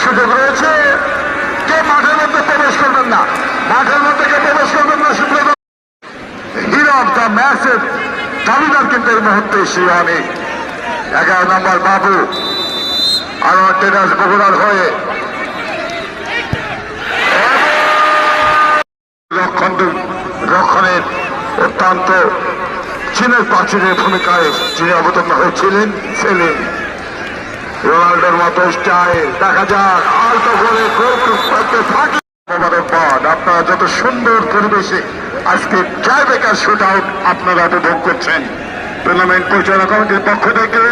সুযোগ রয়েছে। কে মাঠের মধ্যে প্রবেশ করবেন না, মাঠের মধ্যে কে প্রবেশ করবেন না। হিরো অফ দ্য ম্যাচের দাবিদার কিন্তু এই মুহূর্তে শিবানী 11 নম্বর বাবু আর টেরাস বগুড়ার হয়ে রক্ষণের অত্যন্ত চীনের প্রাচীরের ভূমিকায় যিনি অবতীর্ণ হয়েছিলেন সেলিম। রোনাল্ডোর মতো স্টাইল দেখা যাক আলতো করে গোল করতে থাকে। আপনারা যত সুন্দর পরিবেশে আজকে টাইব্রেকার শুট আউট আপনারা উপভোগ করছেন। টুর্নামেন্ট পরিচালনা কমিটির পক্ষ থেকে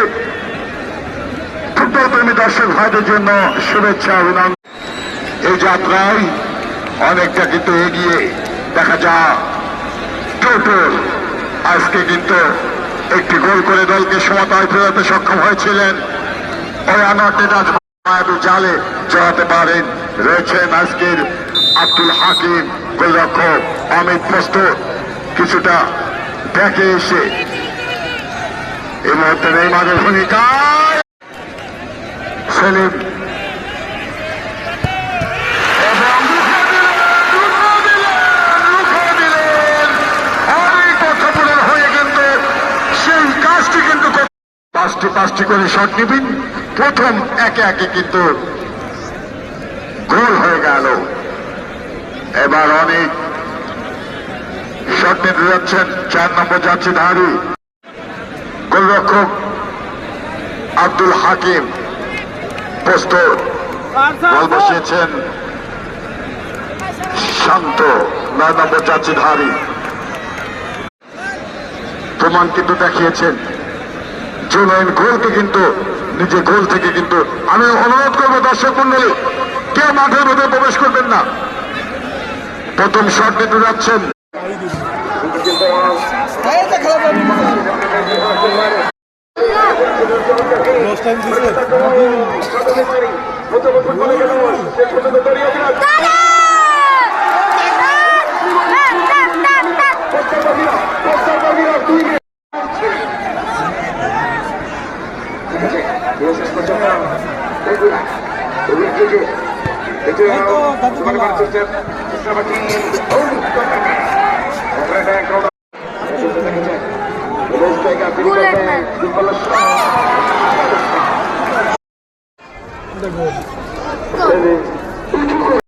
ফুটবল প্রেমী দর্শক ভাইদের জন্য শুভেচ্ছা অভিনন্দন। এই যাত্রায় অনেকটা কিন্তু এগিয়ে দেখা যায় টোটাল আজকে কিন্তু একটি গোল করে দলকে সমতায় ফেরাতে সক্ষম হয়েছিলেন। ওই আনোয়ার মায়াবী জালে জড়াতে পারেন। রয়েছেন আজকের আব্দুল হাকিম, গোলরক্ষক অমিত প্রস্তুত কিছুটা দেখে এসে এই মুহূর্তে নেইমারের ভূমিকায় সেলিম পাঁচটি করে শট নিবেন। প্রথম একে একে কিন্তু গোল হয়ে গেল। এবার অনেক শট নিতে যাচ্ছেন 4 নম্বর যাচ্ছে ধারী গোলরক্ষক আব্দুল হাকিম প্রস্তুত। বল বসিয়েছেন শান্ত 9 নম্বর যাচ্ছে ধারী। প্রমাণ কিন্তু দেখিয়েছেন জুনাইন গোলকে কিন্তু নিজে গোল থেকে কিন্তু আমি অনুরোধ করবো দর্শক মন্ডলী কেউ মাঠের মধ্যে প্রবেশ করবেন না। প্রথম শট নিতে যাচ্ছেন